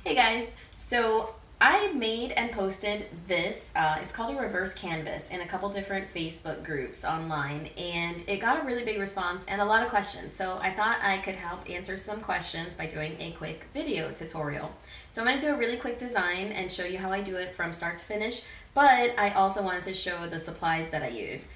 Hey guys, so I made and posted this. It's called a reverse canvas in a couple different Facebook groups online, and it got a really big response and a lot of questions. So I thought I could help answer some questions by doing a quick video tutorial. So I'm going to do a really quick design and show you how I do it from start to finish, but I also wanted to show the supplies that I use.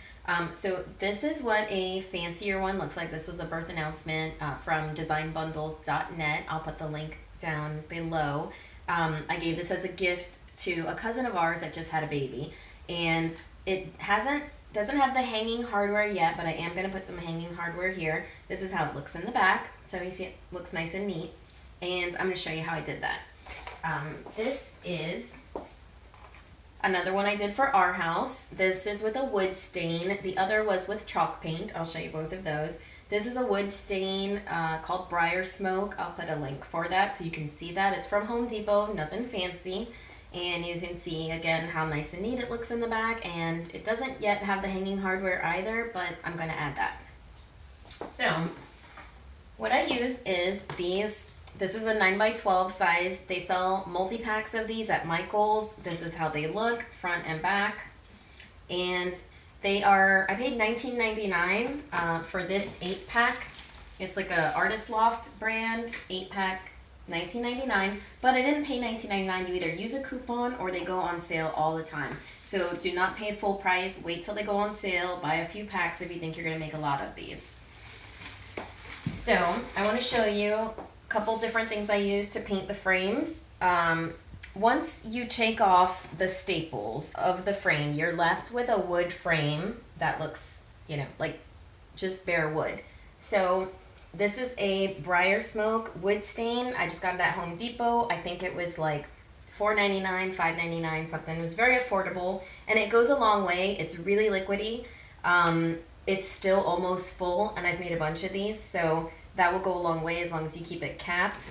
So this is what a fancier one looks like. This was a birth announcement from designbundles.net. I'll put the link down below. I gave this as a gift to a cousin of ours that just had a baby, and it doesn't have the hanging hardware yet, but I am going to put some hanging hardware here. This is how it looks in the back, so you see it looks nice and neat, and I'm going to show you how I did that. This is another one I did for our house. This is with a wood stain. The other was with chalk paint. I'll show you both of those. This is a wood stain called Briar Smoke. I'll put a link for that so you can see that. It's from Home Depot, nothing fancy. And you can see again how nice and neat it looks in the back. And it doesn't yet have the hanging hardware either, but I'm going to add that. So what I use is these. This is a 9x12 size. They sell multi-packs of these at Michael's. This is how they look, front and back. And they are, I paid $19.99 for this 8-pack. It's like a Artist Loft brand, 8-pack, $19.99. But I didn't pay $19.99. You either use a coupon or they go on sale all the time. So do not pay full price. Wait till they go on sale. Buy a few packs if you think you're going to make a lot of these. So I want to show you a couple different things I use to paint the frames. Once you take off the staples of the frame, you're left with a wood frame that looks, like just bare wood. So this is a Briar Smoke wood stain. I just got it at Home Depot. I think it was like $4.99, $5.99, something. It was very affordable, and it goes a long way. It's really liquidy. It's still almost full, and I've made a bunch of these, so that will go a long way as long as you keep it capped.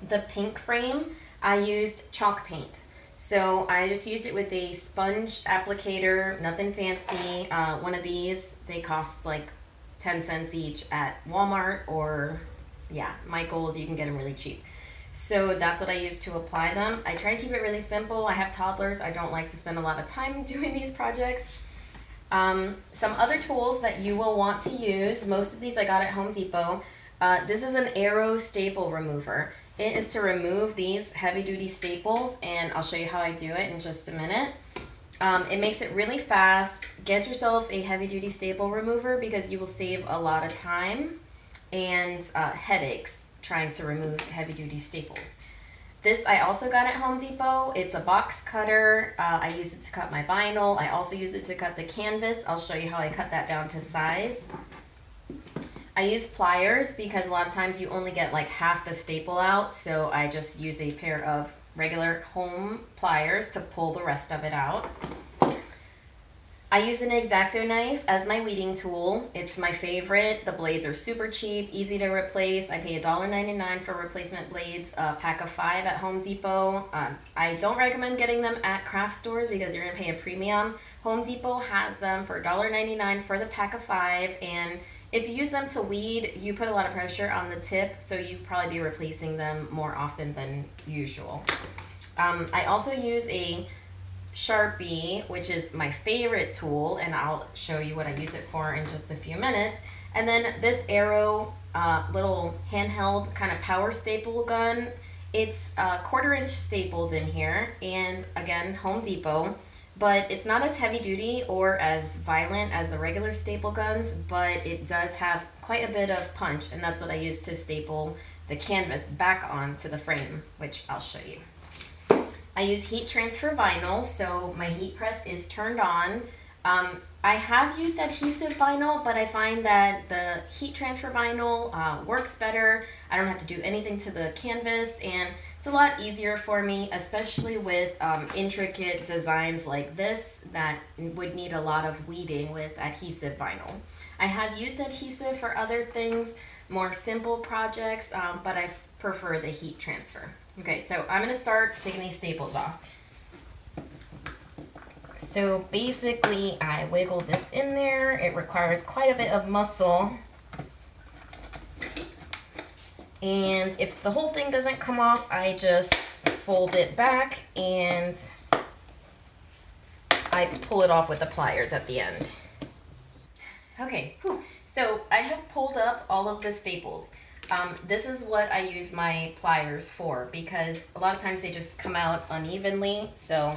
The pink frame, I used chalk paint. So I just used it with a sponge applicator, nothing fancy. One of these, they cost like 10 cents each at Walmart or, Michael's. You can get them really cheap. So that's what I use to apply them. I try to keep it really simple. I have toddlers. I don't like to spend a lot of time doing these projects. Some other tools that you will want to use, most of these I got at Home Depot. This is an Arrow staple remover. It is to remove these heavy-duty staples, and I'll show you how I do it in just a minute. It makes it really fast. Get yourself a heavy-duty staple remover because you will save a lot of time and headaches trying to remove heavy-duty staples. This I also got at Home Depot. It's a box cutter. I use it to cut my vinyl. I also use it to cut the canvas. I'll show you how I cut that down to size. I use pliers because a lot of times you only get like half the staple out, so I just use a pair of regular home pliers to pull the rest of it out. I use an X-Acto knife as my weeding tool. It's my favorite. The blades are super cheap, easy to replace. I pay $1.99 for replacement blades, a pack of 5 at Home Depot. I don't recommend getting them at craft stores because you're going to pay a premium. Home Depot has them for $1.99 for the pack of 5, and if you use them to weed, you put a lot of pressure on the tip, so you'd probably be replacing them more often than usual. I also use a Sharpie, which is my favorite tool, and I'll show you what I use it for in just a few minutes. And then this Arrow little handheld kind of power staple gun. It's 1/4-inch staples in here, and again, Home Depot. But it's not as heavy duty or as violent as the regular staple guns, but it does have quite a bit of punch, and that's what I use to staple the canvas back onto the frame, which I'll show you. I use heat transfer vinyl, so my heat press is turned on. I have used adhesive vinyl, but I find that the heat transfer vinyl works better. I don't have to do anything to the canvas, and it's a lot easier for me, especially with intricate designs like this that would need a lot of weeding with adhesive vinyl. I have used adhesive for other things, more simple projects, but I prefer the heat transfer. Okay, so I'm going to start taking these staples off. So basically, I wiggle this in there. It requires quite a bit of muscle. And if the whole thing doesn't come off, I just fold it back and I pull it off with the pliers at the end. Okay, so I have pulled up all of the staples. This is what I use my pliers for because a lot of times they just come out unevenly. So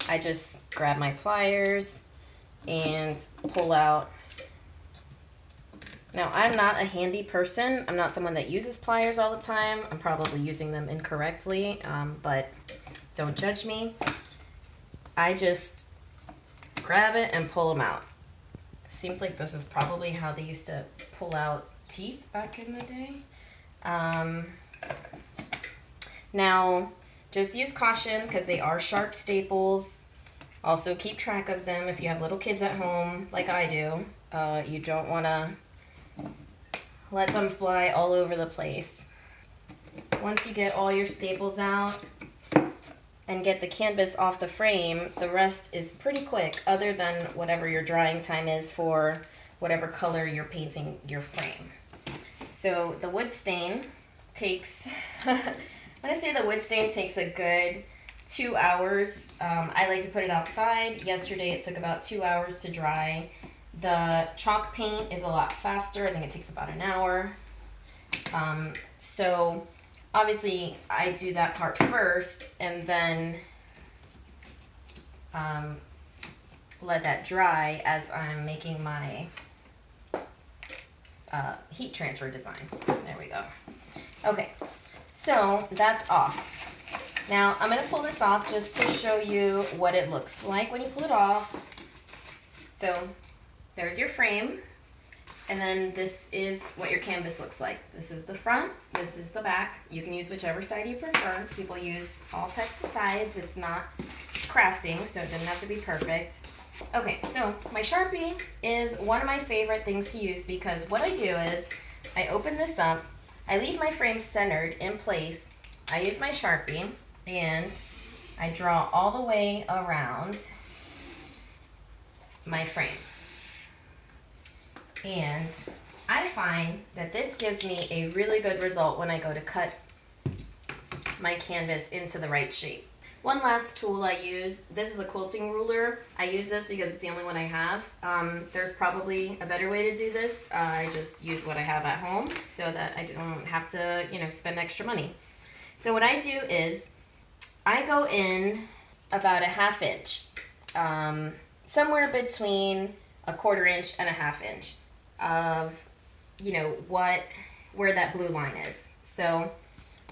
I just grab my pliers and pull out. Now, I'm not a handy person. I'm not someone that uses pliers all the time. I'm probably using them incorrectly, but don't judge me. I just grab it and pull them out. Seems like this is probably how they used to pull out teeth back in the day. Now, just use caution because they are sharp staples. Also, keep track of them if you have little kids at home, like I do. You don't want to let them fly all over the place. Once you get all your staples out and get the canvas off the frame, the rest is pretty quick, other than whatever your drying time is for whatever color you're painting your frame. So the wood stain takes, when I say the wood stain takes a good 2 hours, I like to put it outside. Yesterday it took about 2 hours to dry. The chalk paint is a lot faster. I think it takes about an hour. So obviously I do that part first and then let that dry as I'm making my heat transfer design. There we go. Okay, so that's off. Now I'm going to pull this off just to show you what it looks like when you pull it off. So there's your frame, and then this is what your canvas looks like. This is the front, this is the back. You can use whichever side you prefer. People use all types of sides. It's crafting, so it doesn't have to be perfect. Okay, so my Sharpie is one of my favorite things to use because what I do is I open this up, I leave my frame centered in place, I use my Sharpie, and I draw all the way around my frame. And I find that this gives me a really good result when I go to cut my canvas into the right shape. One last tool I use, this is a quilting ruler. I use this because it's the only one I have. There's probably a better way to do this. I just use what I have at home so that I don't have to, spend extra money. So what I do is I go in about a 1/2 inch, somewhere between a 1/4 inch and a 1/2 inch of, where that blue line is. So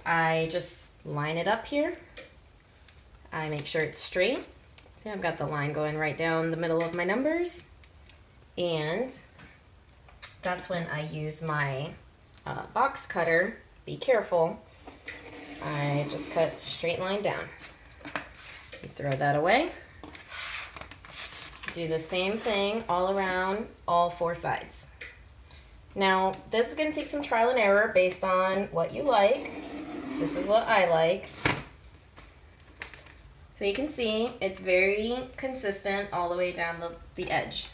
I just line it up here. I make sure it's straight. See, I've got the line going right down the middle of my numbers. And that's when I use my box cutter. Be careful. I just cut straight line down. You throw that away. Do the same thing all around all 4 sides. Now, this is going to take some trial and error based on what you like. This is what I like. So you can see it's very consistent all the way down the edge.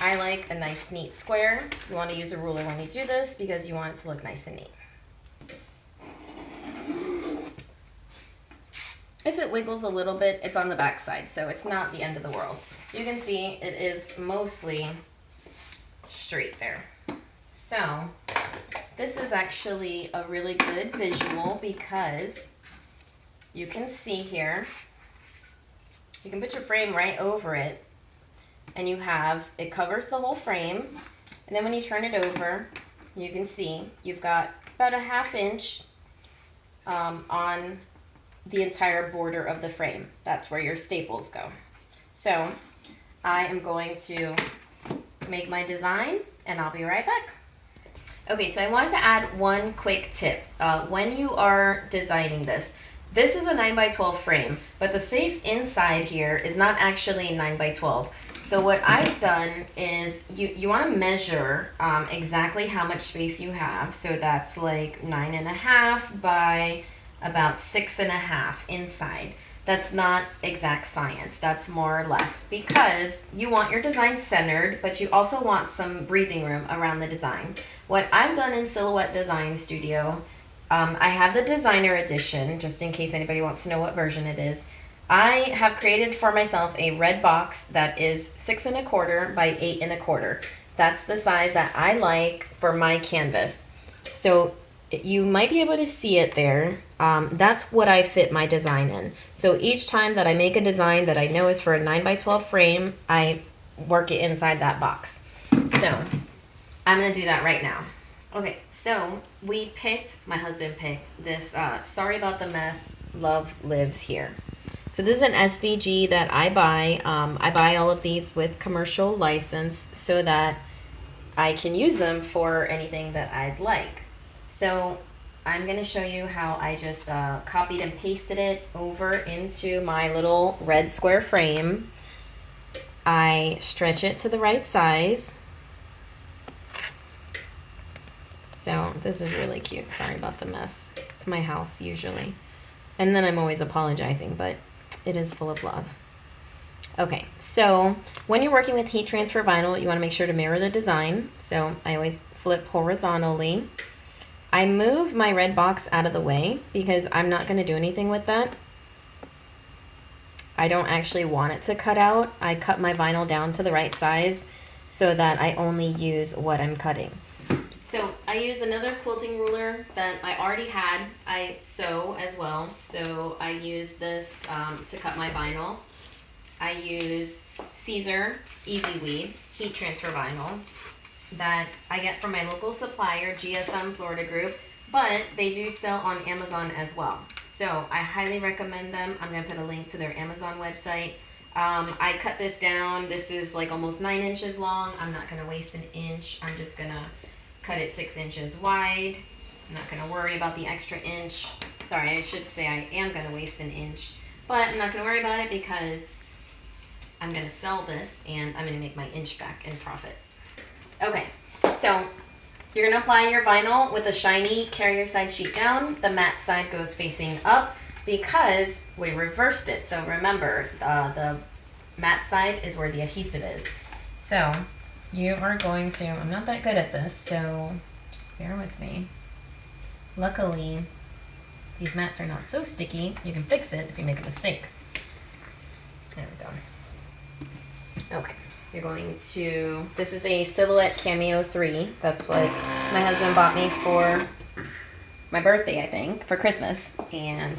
I like a nice neat square. You want to use a ruler when you do this because you want it to look nice and neat. If it wiggles a little bit, it's on the back side, so it's not the end of the world. You can see it is mostly straight there. So this is actually a really good visual because you can see here, you can put your frame right over it and it covers the whole frame. And then when you turn it over, you can see you've got about a 1/2 inch on the entire border of the frame. That's where your staples go. So I am going to make my design and I'll be right back. Okay, so I wanted to add one quick tip. When you are designing this is a 9x12 frame, but the space inside here is not actually 9x12. So what I've done is you want to measure exactly how much space you have. So that's like 9.5 by about 6.5 inside. That's not exact science. That's more or less because you want your design centered, but you also want some breathing room around the design. What I've done in Silhouette Design Studio, I have the designer edition, just in case anybody wants to know what version it is. I have created for myself a red box that is 6 1/4 by 8 1/4. That's the size that I like for my canvas. So you might be able to see it there. That's what I fit my design in. So each time that I make a design that I know is for a 9 by 12 frame, I work it inside that box. So I'm gonna do that right now. Okay, so my husband picked this Sorry About the Mess, Love Lives Here. So this is an SVG that I buy. I buy all of these with commercial license so that I can use them for anything that I'd like. So I'm going to show you how I just copied and pasted it over into my little red square frame. I stretch it to the right size. So this is really cute. Sorry about the mess. It's my house usually. And then I'm always apologizing, but it is full of love. Okay, so when you're working with heat transfer vinyl, you want to make sure to mirror the design. So I always flip horizontally. I move my red box out of the way because I'm not going to do anything with that. I don't actually want it to cut out. I cut my vinyl down to the right size so that I only use what I'm cutting. So I use another quilting ruler that I already had. I sew as well, so I use this to cut my vinyl. I use Caesar Easy Weed heat transfer vinyl that I get from my local supplier, GSM Florida Group, but they do sell on Amazon as well. So I highly recommend them. I'm going to put a link to their Amazon website. I cut this down. This is like almost 9 inches long. I'm not going to waste an inch. I'm just going to cut it 6 inches wide. I'm not going to worry about the extra inch. Sorry, I should say I am going to waste an inch, but I'm not going to worry about it because I'm going to sell this and I'm going to make my inch back in profit. Okay, so you're going to apply your vinyl with a shiny carrier side sheet down. The matte side goes facing up because we reversed it. So remember, the matte side is where the adhesive is. So you are going to, I'm not that good at this, so just bear with me. Luckily, these mats are not so sticky. You can fix it if you make a mistake. There we go. Okay, you're going to, this is a Silhouette Cameo 3. That's what my husband bought me for my birthday, I think, for Christmas. And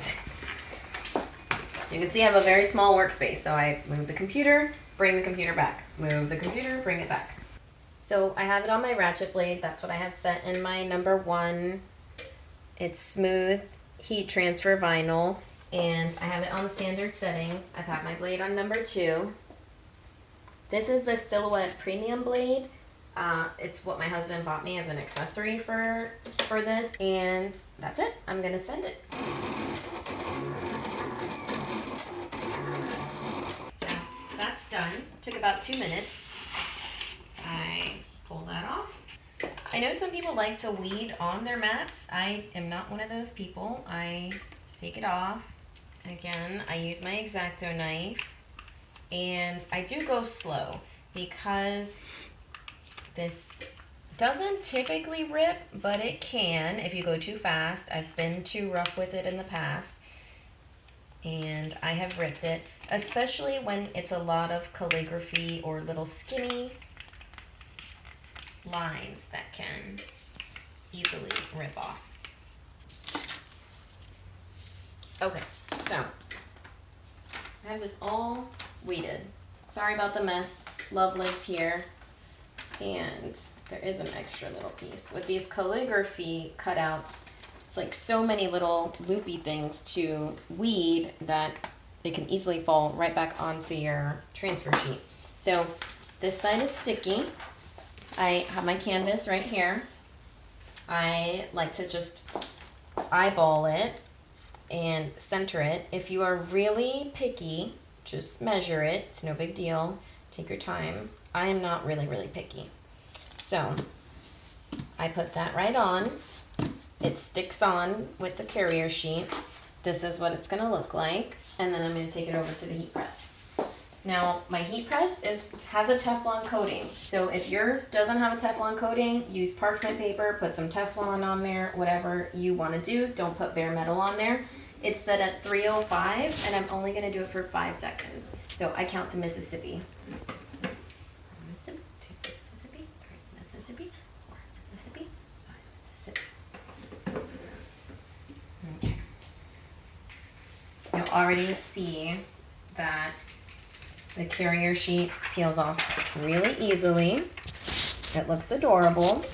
you can see I have a very small workspace. So I move the computer, bring the computer back. Move the computer, bring it back. So I have it on my ratchet blade. That's what I have set in my number 1. It's smooth heat transfer vinyl, and I have it on the standard settings. I've had my blade on number 2. This is the Silhouette Premium blade. It's what my husband bought me as an accessory for this, and that's it. I'm gonna send it. So that's done. Took about 2 minutes. I pull that off. I know some people like to weed on their mats. I am not one of those people. I take it off. Again, I use my X-Acto knife, and I do go slow because this doesn't typically rip, but it can if you go too fast. I've been too rough with it in the past, and I have ripped it, especially when it's a lot of calligraphy or little skinny lines that can easily rip off. Okay, so I have this all weeded. Sorry about the mess. Love lives here. And there is an extra little piece. With these calligraphy cutouts, it's like so many little loopy things to weed that it can easily fall right back onto your transfer sheet. So this side is sticky. I have my canvas right here. I like to just eyeball it and center it. If you are really picky, just measure it. It's no big deal. Take your time. I am not really picky. So I put that right on. It sticks on with the carrier sheet. This is what it's going to look like. And then I'm going to take it over to the heat press. Now, my heat press has a Teflon coating. So if yours doesn't have a Teflon coating, use parchment paper, put some Teflon on there, whatever you want to do. Don't put bare metal on there. It's set at 305, and I'm only going to do it for 5 seconds. So I count to Mississippi. Mississippi, 2 Mississippi, 3 Mississippi, 4 Mississippi, 5 Mississippi. Okay. You'll already see that the carrier sheet peels off really easily. It looks adorable.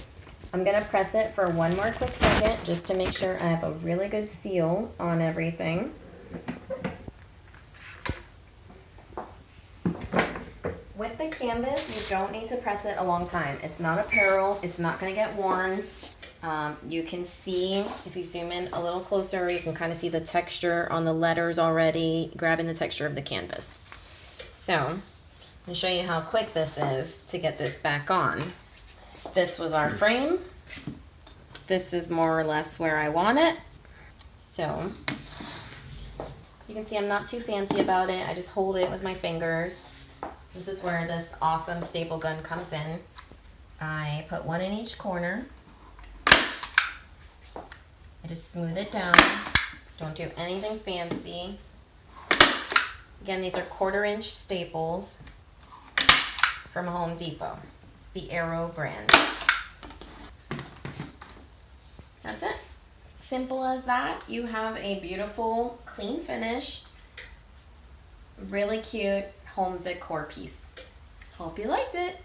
I'm gonna press it for one more quick second just to make sure I have a really good seal on everything. With the canvas, you don't need to press it a long time. It's not apparel, it's not gonna get worn. You can see, if you zoom in a little closer, you can kind of see the texture on the letters already, grabbing the texture of the canvas. So, I'll show you how quick this is to get this back on. This was our frame. This is more or less where I want it. So you can see I'm not too fancy about it. I just hold it with my fingers. This is where this awesome staple gun comes in. I put one in each corner. I just smooth it down. Don't do anything fancy. Again, these are 1/4-inch staples from Home Depot. It's the Arrow brand. That's it. Simple as that. You have a beautiful, clean finish. Really cute home decor piece. Hope you liked it.